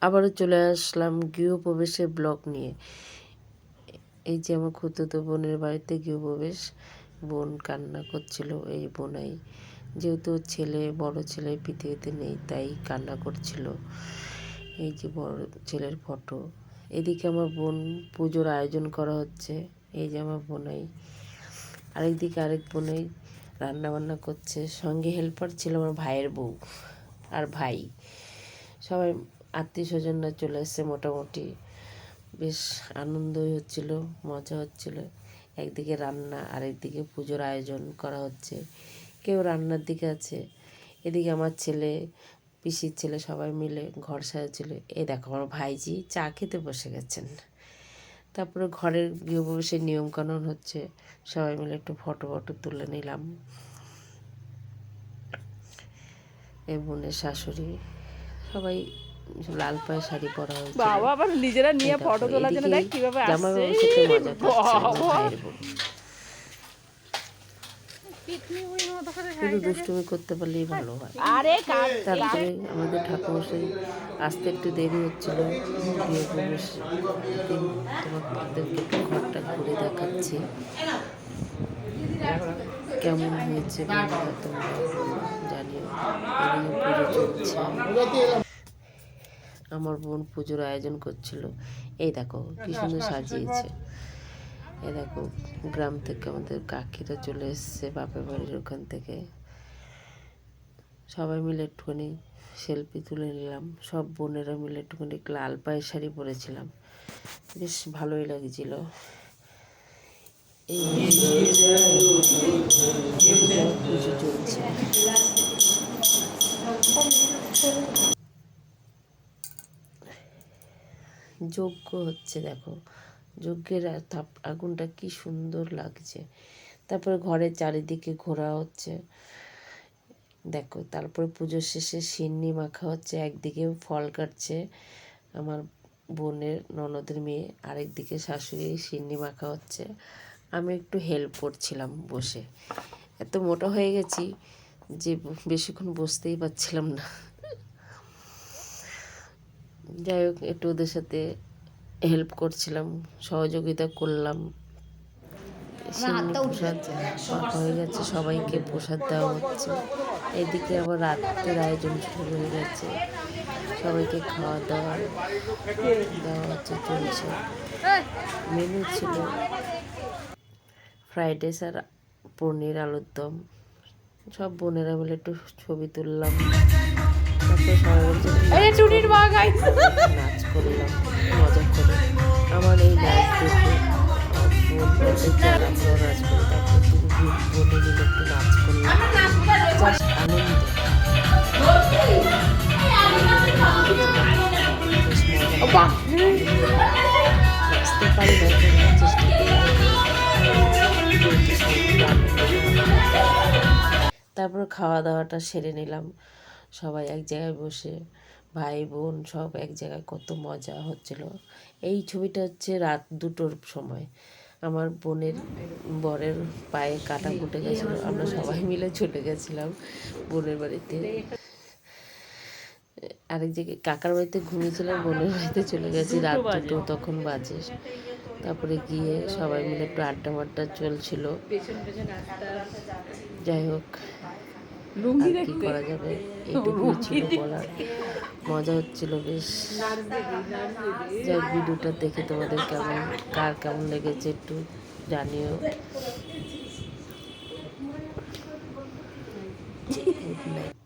আবারও চলে আসলাম গৃহপ্রবেশের ব্লগ নিয়ে। এই যে আমার খুতুতো বোনের বাড়িতে গৃহপ্রবেশ, বোন কান্না করছিল। এই বোনাই, যেহেতু বড় ছেলে পৃথিবীতে নেই, তাই কান্না করছিল। এই যে বড় ছেলের ফটো। এদিকে আমার বোন পুজোর আয়োজন করা হচ্ছে। এই যে আমার বোনাই, আরেকদিকে আরেক বোনাই রান্না বান্না করছে। সঙ্গে হেল্পার ছিল আমার ভাইয়ের বউ আর ভাই। সবাই আত্মীয় স্বজনরা চলে এসছে মোটামুটি। বেশ আনন্দই হচ্ছিল, মজা হচ্ছিল। একদিকে রান্না, আরেকদিকে পুজোর আয়োজন করা হচ্ছে। কেউ রান্নার দিকে আছে, এদিকে আমার ছেলে, পিসির ছেলে সবাই মিলে ঘর সাজাচ্ছিল। এই দেখো আমার ভাইজি চা খেতে বসে গেছেন। তারপরে ঘরের গৃহপ্রবেশের নিয়মকানুন হচ্ছে, সবাই মিলে একটু ফটো তুলে নিলাম। এই বোনের শাশুড়ি সবাই লাল পায়ে শাড়ি পরা হয়েছে। বাবা আবার নিজেরা নিয়ে ফটো তোলার জন্য দেখ কিভাবে আসছে। জামাইবাবুর সাথে মজা করছে আমার ভাইয়ের বোন। শুধু দুষ্টুমি করতে পারলেই ভালো হয়। তারপরে আমাদের ঠাকুরমশাই আসতে একটু দেরি হচ্ছিল। গৃহপ্রবেশ দিন তোমাদেরকে একটু ঘরটা ঘুরে দেখাচ্ছি কেমন হয়েছে বন্ধুরা, তোমরা জানিও। এদিকে পুজো চলছে, আমার বোন পুজোর আয়োজন করছিল। এই দেখো কি সুন্দর সাজিয়েছে। এই দেখো গ্রাম থেকে আমাদের কাকিরা চলে এসছে বাপের বাড়ির ওখান থেকে। সবাই মিলে একটুখানি সেলফি তুলে নিলাম। সব বোনেরা মিলে একটুখানি লাল পায়ের শাড়ি পরেছিলাম, বেশ ভালোই লাগছিল। এই পুজো চলছে। যজ্ঞ হচ্ছে, দেখো যজ্ঞের আগুনটা কি সুন্দর লাগছে। তারপরে ঘরের চারিদিকে ঘোরা হচ্ছে, দেখো। তারপরে পুজোর শেষে সিন্নি মাখা হচ্ছে। একদিকে ফল কাটছে আমার বোনের ননদের মেয়ে, আরেকদিকে শাশুড়ি সিন্নি মাখা হচ্ছে। আমি একটু হেল্প করছিলাম বসে। এত মোটা হয়ে গেছি যে বেশিক্ষণ বসতেই পারছিলাম না। যাই হোক, একটু ওদের সাথে হেল্প করছিলাম, সহযোগিতা করলাম। প্রসাদ হয়ে গেছে, সবাইকে প্রসাদ দেওয়া হচ্ছে। এদিকে আবার রাতের আয়োজন শুরু হয়ে গেছে, সবাইকে খাওয়া দাওয়া দেওয়া হচ্ছে, চলছে। মেনু ছিল ফ্রাইড রাইস আর পনির আলুর দম। সব বোনেরা মিলে একটু ছবি তুললাম। তারপরে সবাই বলছে নাচ করলাম মজা করে। আমার এই নাচ দেখে বোন বলতে চাল আমরাও নাচ করি। তারপরে শুধু বোনে মিলে একটু নাচ করলাম, জাস্ট আনন্দ। নাচতে পারি না, চেষ্টা করি। তারপর খাওয়া দাওয়াটা সেরে নিলাম, সবাই এক জায়গায় বসে, ভাই বোন সব এক জায়গায়। কত মজা হচ্ছিল। এই ছবিটা হচ্ছে রাত 2টোর সময়। আমার বোনের বরের পায়ে কাটা ফুটে গেছিলো, আমরা সবাই মিলে চলে গেছিলাম বোনের বাড়িতে। আরেক জায়গায় কাকার বাড়িতে ঘুমিয়েছিলাম, বোনের বাড়িতে চলে গেছি। রাত 2টো তখন বাজে। তারপরে গিয়ে সবাই মিলে একটু আড্ডা মাড্ডা চলছিল। যাই হোক, আর কি করা যাবে, এইটুকুই ছিল বলার। মজা হচ্ছিল বেশ। যাই ভিডিওটা দেখে তোমাদের কার কেমন লেগেছে একটু জানিও। Good night.